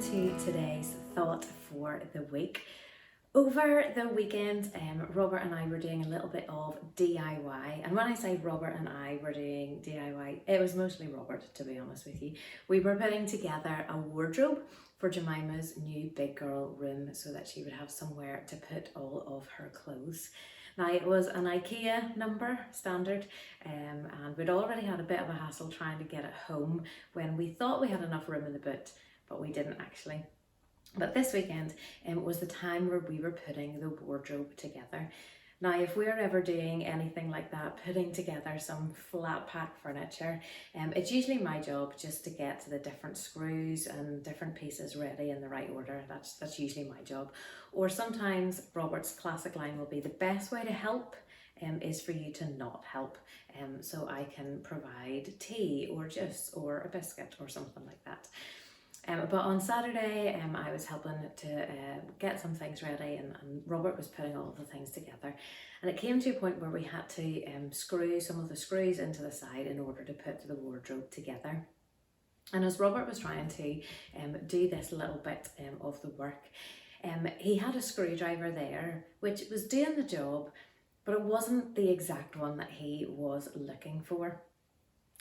to today's thought for the week. Over the weekend, Robert and I were doing a little bit of DIY. And when I say Robert and I were doing DIY, it was mostly Robert, to be honest with you. We were putting together a wardrobe for Jemima's new big girl room so that she would have somewhere to put all of her clothes. Now, it was an IKEA number standard, and we'd already had a bit of a hassle trying to get it home when we thought we had enough room in the boot, but we didn't actually. But this weekend was the time where we were putting the wardrobe together. Now, if we're ever doing anything like that, putting together some flat pack furniture, it's usually my job just to get the different screws and different pieces ready in the right order. That's usually my job. Or sometimes Robert's classic line will be, the best way to help is for you to not help. So I can provide tea or juice or a biscuit or something like that. But on Saturday, I was helping to get some things ready, and Robert was putting all of the things together. And it came to a point where we had to screw some of the screws into the side in order to put the wardrobe together. And as Robert was trying to do this little bit of the work, he had a screwdriver there, which was doing the job, but it wasn't the exact one that he was looking for.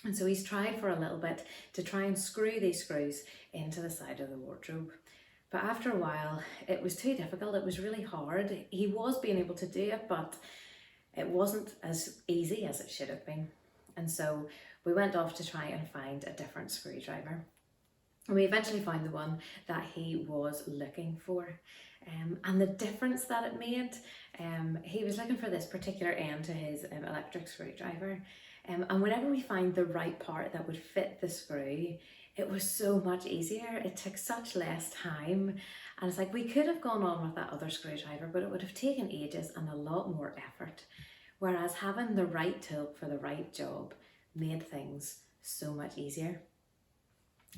And so he's tried for a little bit to try and screw these screws into the side of the wardrobe. But after a while, it was too difficult. It was really hard. He was being able to do it, but it wasn't as easy as it should have been. And so we went off to try and find a different screwdriver. And we eventually found the one that he was looking for. And the difference that it made, he was looking for this particular end to his electric screwdriver. And whenever we find the right part that would fit the screw, it was so much easier. It took such less time. And it's like we could have gone on with that other screwdriver, but it would have taken ages and a lot more effort. Whereas having the right tool for the right job made things so much easier.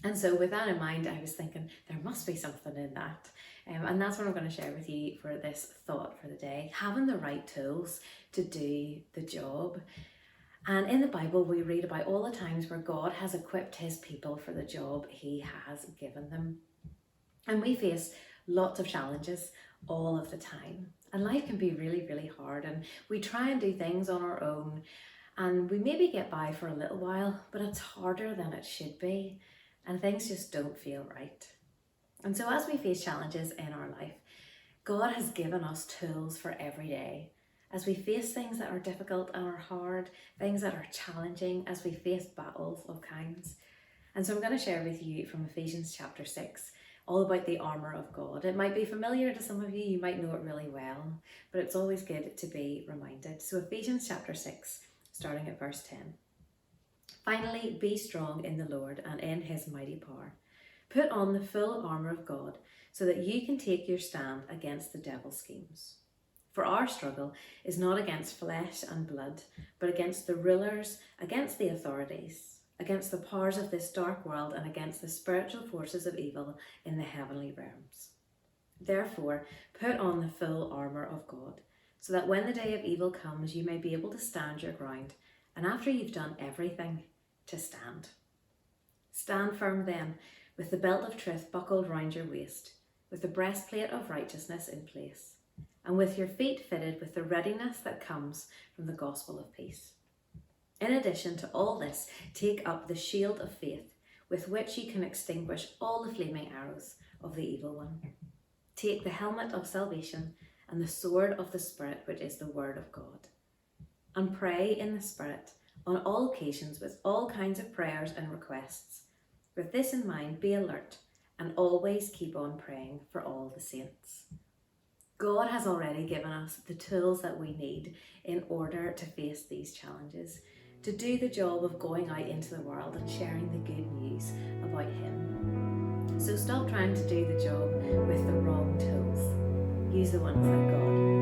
And so with that in mind, I was thinking there must be something in that. And that's what I'm going to share with you for this thought for the day. Having the right tools to do the job. And in the Bible, we read about all the times where God has equipped his people for the job he has given them. And we face lots of challenges all of the time. And life can be really, really hard. And we try and do things on our own. And we maybe get by for a little while, but it's harder than it should be. And things just don't feel right. And so as we face challenges in our life, God has given us tools for every day. As we face things that are difficult and are hard, things that are challenging, as we face battles of kinds. And so I'm going to share with you from Ephesians chapter 6, all about the armour of God. It might be familiar to some of you, you might know it really well, but it's always good to be reminded. So Ephesians chapter 6, starting at verse 10. Finally, be strong in the Lord and in his mighty power. Put on the full armour of God so that you can take your stand against the devil's schemes. For our struggle is not against flesh and blood, but against the rulers, against the authorities, against the powers of this dark world, and against the spiritual forces of evil in the heavenly realms. Therefore, put on the full armour of God, so that when the day of evil comes, you may be able to stand your ground, and after you've done everything, to stand. Stand firm then, with the belt of truth buckled round your waist, with the breastplate of righteousness in place, and with your feet fitted with the readiness that comes from the gospel of peace. In addition to all this, take up the shield of faith, with which you can extinguish all the flaming arrows of the evil one. Take the helmet of salvation and the sword of the Spirit, which is the word of God. And pray in the Spirit on all occasions with all kinds of prayers and requests. With this in mind, be alert and always keep on praying for all the saints. God has already given us the tools that we need in order to face these challenges, to do the job of going out into the world and sharing the good news about him. So stop trying to do the job with the wrong tools. Use the ones that God